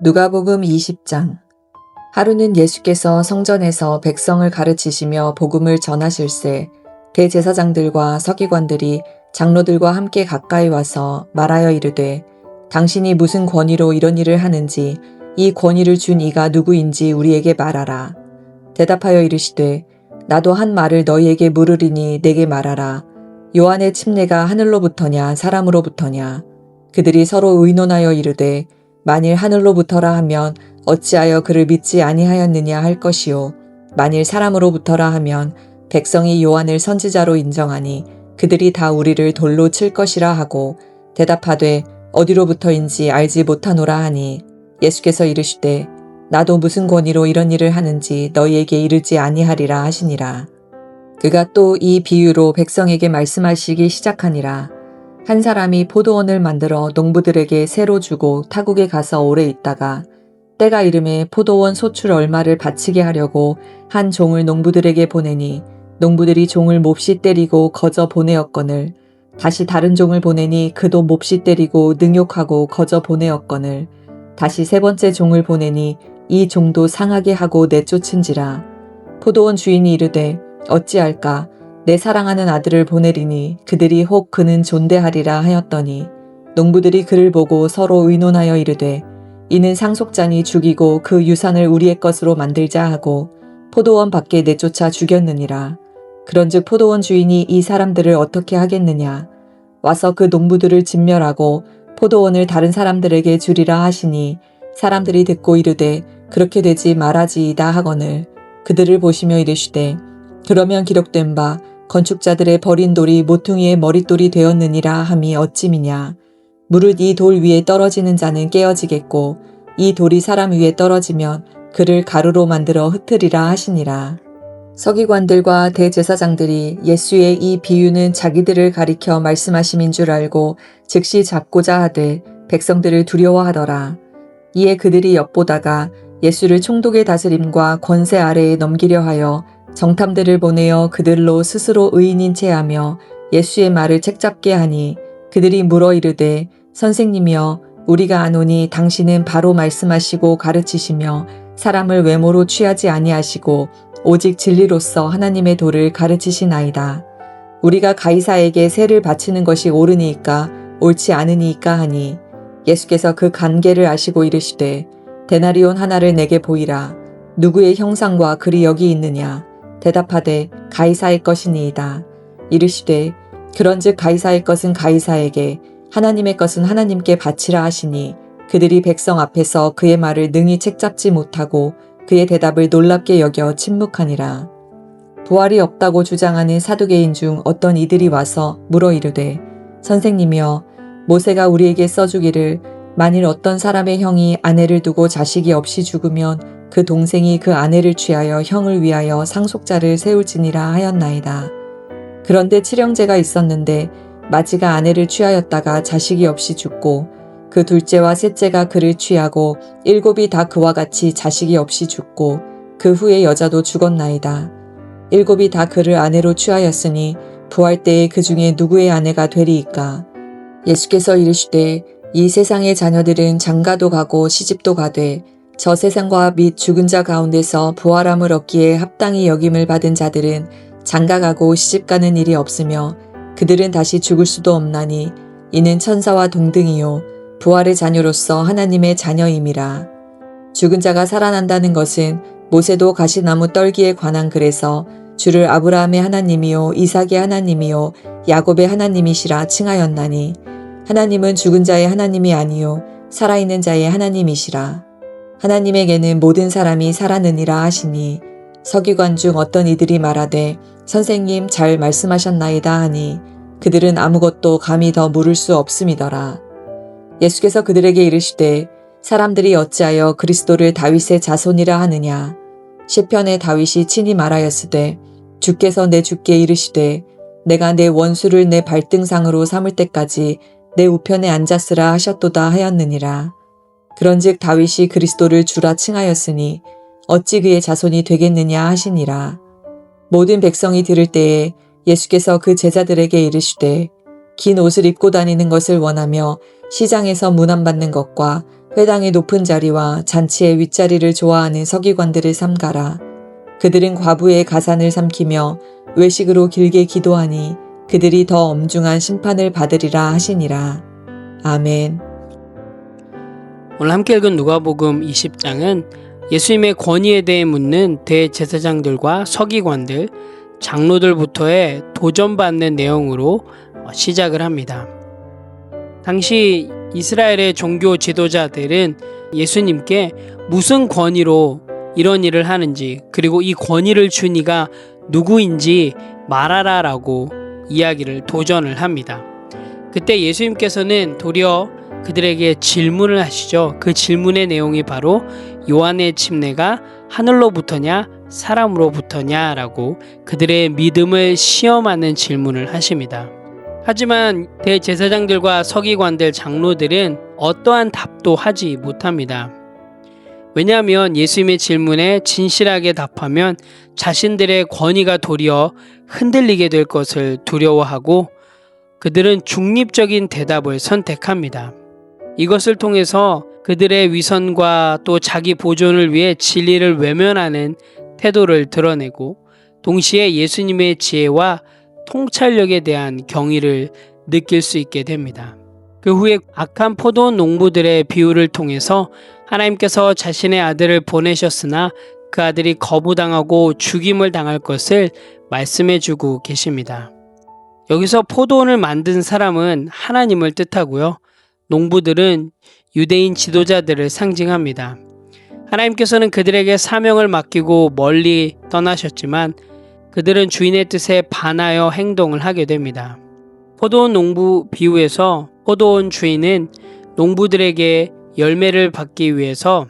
누가복음 20장. 하루는 예수께서 성전에서 백성을 가르치시며 복음을 전하실새 대제사장들과 서기관들이 장로들과 함께 가까이 와서 말하여 이르되, 당신이 무슨 권위로 이런 일을 하는지, 이 권위를 준 이가 누구인지 우리에게 말하라. 대답하여 이르시되, 나도 한 말을 너희에게 물으리니 내게 말하라. 요한의 침례가 하늘로부터냐 사람으로부터냐? 그들이 서로 의논하여 이르되, 만일 하늘로부터라 하면 어찌하여 그를 믿지 아니하였느냐 할 것이요, 만일 사람으로부터라 하면 백성이 요한을 선지자로 인정하니 그들이 다 우리를 돌로 칠 것이라 하고, 대답하되 어디로부터인지 알지 못하노라 하니, 예수께서 이르시되, 나도 무슨 권위로 이런 일을 하는지 너희에게 이르지 아니하리라 하시니라. 그가 또 이 비유로 백성에게 말씀하시기 시작하니라. 한 사람이 포도원을 만들어 농부들에게 새로 주고 타국에 가서 오래 있다가 때가 이름에 포도원 소출 얼마를 바치게 하려고 한 종을 농부들에게 보내니, 농부들이 종을 몹시 때리고 거저 보내었거늘, 다시 다른 종을 보내니 그도 몹시 때리고 능욕하고 거저 보내었거늘, 다시 세 번째 종을 보내니 이 종도 상하게 하고 내쫓은지라. 포도원 주인이 이르되, 어찌할까? 내 사랑하는 아들을 보내리니 그들이 혹 그는 존대하리라 하였더니, 농부들이 그를 보고 서로 의논하여 이르되, 이는 상속자니 죽이고 그 유산을 우리의 것으로 만들자 하고 포도원 밖에 내쫓아 죽였느니라. 그런즉 포도원 주인이 이 사람들을 어떻게 하겠느냐? 와서 그 농부들을 진멸하고 포도원을 다른 사람들에게 주리라 하시니, 사람들이 듣고 이르되 그렇게 되지 말아지이다 하거늘, 그들을 보시며 이르시되, 그러면 기록된 바 건축자들의 버린 돌이 모퉁이의 머릿돌이 되었느니라 함이 어찌미냐? 무릇 이 돌 위에 떨어지는 자는 깨어지겠고 이 돌이 사람 위에 떨어지면 그를 가루로 만들어 흩으리라 하시니라. 서기관들과 대제사장들이 예수의 이 비유는 자기들을 가리켜 말씀하심인 줄 알고 즉시 잡고자 하되 백성들을 두려워하더라. 이에 그들이 엿보다가 예수를 총독의 다스림과 권세 아래에 넘기려 하여 정탐들을 보내어 그들로 스스로 의인인 체하며 예수의 말을 책잡게 하니, 그들이 물어 이르되, 선생님이여, 우리가 아노니 당신은 바로 말씀하시고 가르치시며 사람을 외모로 취하지 아니하시고 오직 진리로서 하나님의 도를 가르치시나이다. 우리가 가이사에게 세를 바치는 것이 옳으니이까 옳지 않으니이까 하니, 예수께서 그 관계를 아시고 이르시되, 데나리온 하나를 내게 보이라. 누구의 형상과 글이 여기 있느냐? 대답하되 가이사의 것이니이다. 이르시되, 그런즉 가이사의 것은 가이사에게, 하나님의 것은 하나님께 바치라 하시니, 그들이 백성 앞에서 그의 말을 능히 책잡지 못하고 그의 대답을 놀랍게 여겨 침묵하니라. 부활이 없다고 주장하는 사두개인 중 어떤 이들이 와서 물어 이르되, 선생님이여, 모세가 우리에게 써주기를, 만일 어떤 사람의 형이 아내를 두고 자식이 없이 죽으면 그 동생이 그 아내를 취하여 형을 위하여 상속자를 세울지니라 하였나이다. 그런데 칠형제가 있었는데 마지가 아내를 취하였다가 자식이 없이 죽고, 그 둘째와 셋째가 그를 취하고 일곱이 다 그와 같이 자식이 없이 죽고, 그 후에 여자도 죽었나이다. 일곱이 다 그를 아내로 취하였으니 부활 때에 그 중에 누구의 아내가 되리이까? 예수께서 이르시되, 이 세상의 자녀들은 장가도 가고 시집도 가되 저 세상과 및 죽은 자 가운데서 부활함을 얻기에 합당히 여김을 받은 자들은 장가가고 시집가는 일이 없으며 그들은 다시 죽을 수도 없나니, 이는 천사와 동등이요 부활의 자녀로서 하나님의 자녀임이라. 죽은 자가 살아난다는 것은 모세도 가시나무 떨기에 관한 글에서 주를 아브라함의 하나님이요 이삭의 하나님이요 야곱의 하나님이시라 칭하였나니, 하나님은 죽은 자의 하나님이 아니요 살아있는 자의 하나님이시라. 하나님에게는 모든 사람이 살아느니라 하시니, 서기관 중 어떤 이들이 말하되, 선생님 잘 말씀하셨나이다 하니, 그들은 아무것도 감히 더 물을 수 없음이더라. 예수께서 그들에게 이르시되, 사람들이 어찌하여 그리스도를 다윗의 자손이라 하느냐? 시편의 다윗이 친히 말하였으되, 주께서 내 주께 이르시되, 내가 내 원수를 내 발등상으로 삼을 때까지 내 우편에 앉았으라 하셨도다 하였느니라. 그런즉 다윗이 그리스도를 주라 칭하였으니 어찌 그의 자손이 되겠느냐 하시니라. 모든 백성이 들을 때에 예수께서 그 제자들에게 이르시되, 긴 옷을 입고 다니는 것을 원하며 시장에서 문안받는 것과 회당의 높은 자리와 잔치의 윗자리를 좋아하는 서기관들을 삼가라. 그들은 과부의 가산을 삼키며 외식으로 길게 기도하니 그들이 더 엄중한 심판을 받으리라 하시니라. 아멘. 오늘 함께 읽은 누가복음 20장은 예수님의 권위에 대해 묻는 대제사장들과 서기관들, 장로들부터의 도전받는 내용으로 시작을 합니다. 당시 이스라엘의 종교 지도자들은 예수님께 무슨 권위로 이런 일을 하는지, 그리고 이 권위를 준 이가 누구인지 말하라 라고 이야기를 도전을 합니다. 그때 예수님께서는 도리어 그들에게 질문을 하시죠. 그 질문의 내용이 바로 요한의 침례가 하늘로부터냐 사람으로부터냐 라고 그들의 믿음을 시험하는 질문을 하십니다. 하지만 대제사장들과 서기관들, 장로들은 어떠한 답도 하지 못합니다. 왜냐하면 예수님의 질문에 진실하게 답하면 자신들의 권위가 도리어 흔들리게 될 것을 두려워하고 그들은 중립적인 대답을 선택합니다. 이것을 통해서 그들의 위선과 또 자기 보존을 위해 진리를 외면하는 태도를 드러내고 동시에 예수님의 지혜와 통찰력에 대한 경의를 느낄 수 있게 됩니다. 그 후에 악한 포도원 농부들의 비유를 통해서 하나님께서 자신의 아들을 보내셨으나 그 아들이 거부당하고 죽임을 당할 것을 말씀해주고 계십니다. 여기서 포도원을 만든 사람은 하나님을 뜻하고요. 농부들은 유대인 지도자들을 상징합니다. 하나님께서는 그들에게 사명을 맡기고 멀리 떠나셨지만 그들은 주인의 뜻에 반하여 행동을 하게 됩니다. 포도원 농부 비유에서 포도원 주인은 농부들에게 열매를 받기 위해서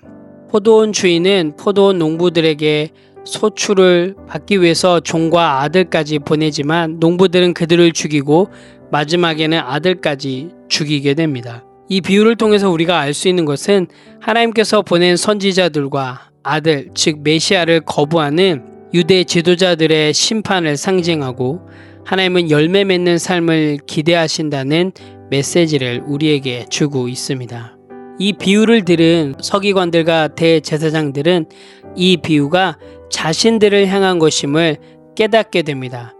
포도원 주인은 포도원 농부들에게 소출을 받기 위해서 종과 아들까지 보내지만 농부들은 그들을 죽이고 마지막에는 아들까지 죽이게 됩니다. 이 비유를 통해서 우리가 알 수 있는 것은 하나님께서 보낸 선지자들과 아들, 즉 메시아를 거부하는 유대 지도자들의 심판을 상징하고 하나님은 열매 맺는 삶을 기대하신다는 메시지를 우리에게 주고 있습니다. 이 비유를 들은 서기관들과 대제사장들은 이 비유가 자신들을 향한 것임을 깨닫게 됩니다.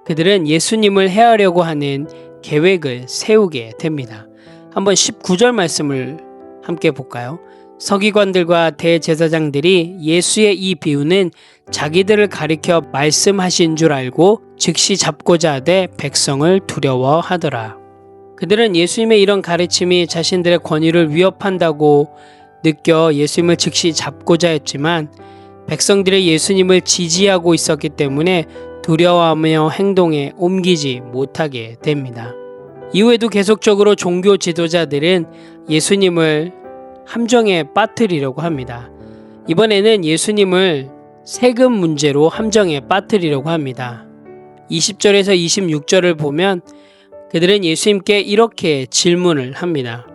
그들은 예수님을 해하려고 하는 계획을 세우게 됩니다. 한번 19절 말씀을 함께 볼까요? 서기관들과 대제사장들이 예수의 이 비유는 자기들을 가리켜 말씀하신 줄 알고 즉시 잡고자 하되 백성을 두려워하더라. 그들은 예수님의 이런 가르침이 자신들의 권위를 위협한다고 느껴 예수님을 즉시 잡고자 했지만 백성들의 예수님을 지지하고 있었기 때문에 두려워하며 행동에 옮기지 못하게 됩니다. 이후에도 계속적으로 종교 지도자들은 예수님을 함정에 빠뜨리려고 합니다. 이번에는 예수님을 세금 문제로 함정에 빠뜨리려고 합니다. 20절에서 26절을 보면 그들은 예수님께 이렇게 질문을 합니다.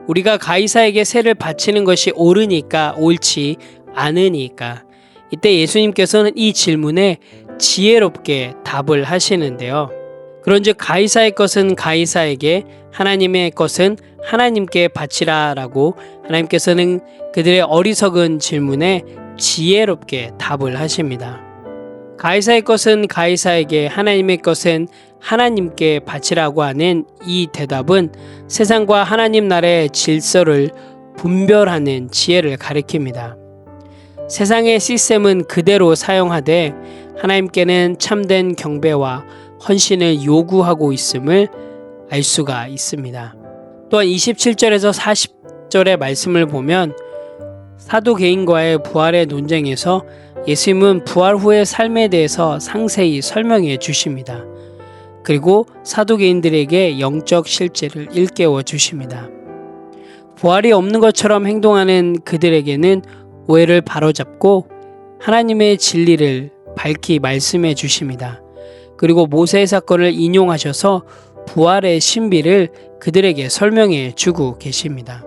우리가 가이사에게 세를 바치는 것이 옳으니까 옳지 않으니까. 이때 예수님께서는 이 질문에 지혜롭게 답을 하시는데요. 그런즉 가이사의 것은 가이사에게, 하나님의 것은 하나님께 바치라 라고 하나님께서는 그들의 어리석은 질문에 지혜롭게 답을 하십니다. 가이사의 것은 가이사에게, 하나님의 것은 하나님께 바치라고 하는 이 대답은 세상과 하나님 나라의 질서를 분별하는 지혜를 가리킵니다. 세상의 시스템은 그대로 사용하되 하나님께는 참된 경배와 헌신을 요구하고 있음을 알 수가 있습니다. 또한 27절에서 40절의 말씀을 보면 사두개인과의 부활의 논쟁에서 예수님은 부활 후의 삶에 대해서 상세히 설명해 주십니다. 그리고 사두개인들에게 영적 실제를 일깨워 주십니다. 부활이 없는 것처럼 행동하는 그들에게는 오해를 바로잡고 하나님의 진리를 밝히 말씀해 주십니다. 그리고 모세의 사건을 인용하셔서 부활의 신비를 그들에게 설명해 주고 계십니다.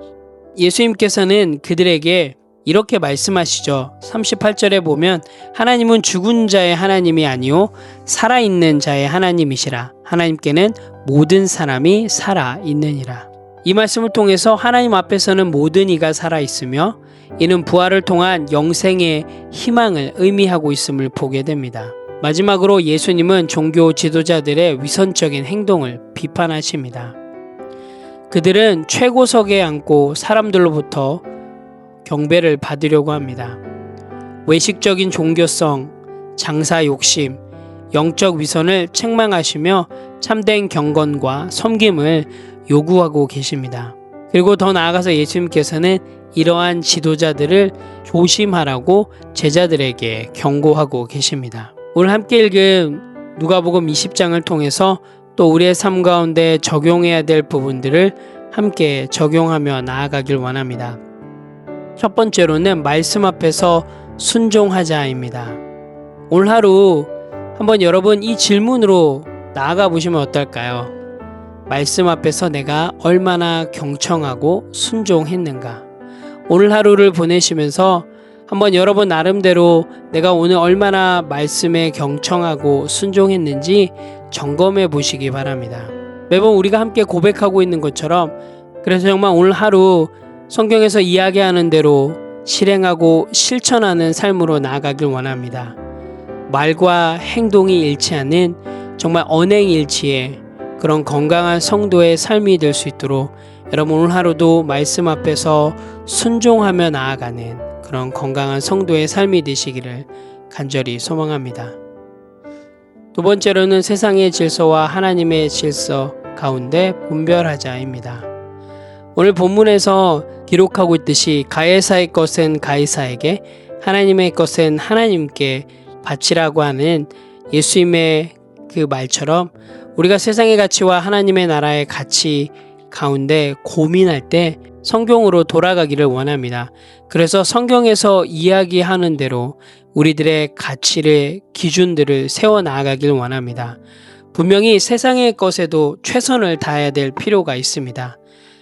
예수님께서는 그들에게 이렇게 말씀하시죠. 38절에 보면 하나님은 죽은 자의 하나님이 아니요 살아있는 자의 하나님이시라. 하나님께는 모든 사람이 살아있느니라. 이 말씀을 통해서 하나님 앞에서는 모든 이가 살아있으며 이는 부활을 통한 영생의 희망을 의미하고 있음을 보게 됩니다. 마지막으로 예수님은 종교 지도자들의 위선적인 행동을 비판하십니다. 그들은 최고석에 앉고 사람들로부터 경배를 받으려고 합니다. 외식적인 종교성, 장사 욕심, 영적 위선을 책망하시며 참된 경건과 섬김을 요구하고 계십니다. 그리고 더 나아가서 예수님께서는 이러한 지도자들을 조심하라고 제자들에게 경고하고 계십니다. 오늘 함께 읽은 누가복음 20장을 통해서 또 우리의 삶 가운데 적용해야 될 부분들을 함께 적용하며 나아가길 원합니다. 첫 번째로는 말씀 앞에서 순종하자입니다. 오늘 하루 한번 여러분 이 질문으로 나아가 보시면 어떨까요? 말씀 앞에서 내가 얼마나 경청하고 순종했는가? 오늘 하루를 보내시면서 한번 여러분 나름대로 내가 오늘 얼마나 말씀에 경청하고 순종했는지 점검해 보시기 바랍니다. 매번 우리가 함께 고백하고 있는 것처럼 그래서 정말 오늘 하루 성경에서 이야기하는 대로 실행하고 실천하는 삶으로 나아가길 원합니다. 말과 행동이 일치하는 정말 언행일치의 그런 건강한 성도의 삶이 될 수 있도록 여러분 오늘 하루도 말씀 앞에서 순종하며 나아가는 그런 건강한 성도의 삶이 되시기를 간절히 소망합니다. 두 번째로는 세상의 질서와 하나님의 질서 가운데 분별하자입니다. 오늘 본문에서 기록하고 있듯이 가이사의 것은 가이사에게 하나님의 것은 하나님께 바치라고 하는 예수님의 그 말처럼 우리가 세상의 가치와 하나님의 나라의 가치 가운데 고민할 때 성경으로 돌아가기를 원합니다. 그래서 성경에서 이야기하는 대로 우리들의 가치를 기준들을 세워 나가길 원합니다. 분명히 세상의 것에도 최선을 다해야 될 필요가 있습니다.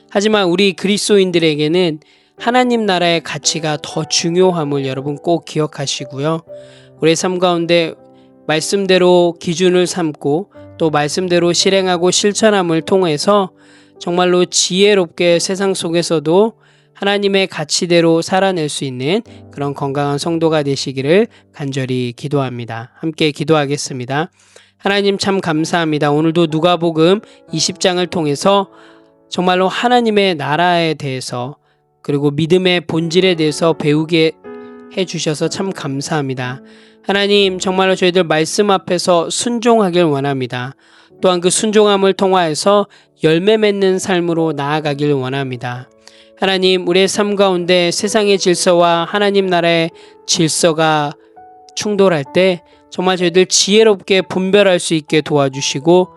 하지만 우리 그리스도인들에게는 하나님 나라의 가치가 더 중요함을 여러분 꼭 기억하시고요. 우리의 삶 가운데 말씀대로 기준을 삼고 또 말씀대로 실행하고 실천함을 통해서 정말로 지혜롭게 세상 속에서도 하나님의 가치대로 살아낼 수 있는 그런 건강한 성도가 되시기를 간절히 기도합니다. 함께 기도하겠습니다. 하나님 참 감사합니다. 오늘도 누가복음 20장을 통해서 정말로 하나님의 나라에 대해서 그리고 믿음의 본질에 대해서 배우게 해주셔서 참 감사합니다. 하나님 정말로 저희들 말씀 앞에서 순종하길 원합니다. 또한 그 순종함을 통하여서 열매 맺는 삶으로 나아가길 원합니다. 하나님 우리의 삶 가운데 세상의 질서와 하나님 나라의 질서가 충돌할 때 정말 저희들 지혜롭게 분별할 수 있게 도와주시고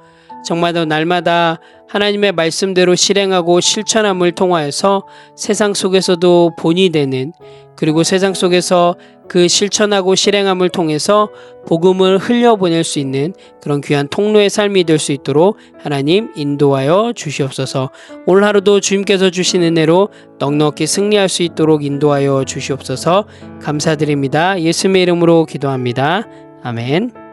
정말 더 날마다 하나님의 말씀대로 실행하고 실천함을 통하여서 세상 속에서도 본이 되는 그리고 세상 속에서 그 실천하고 실행함을 통해서 복음을 흘려보낼 수 있는 그런 귀한 통로의 삶이 될 수 있도록 하나님 인도하여 주시옵소서. 오늘 하루도 주님께서 주신 은혜로 넉넉히 승리할 수 있도록 인도하여 주시옵소서. 감사드립니다. 예수님의 이름으로 기도합니다. 아멘.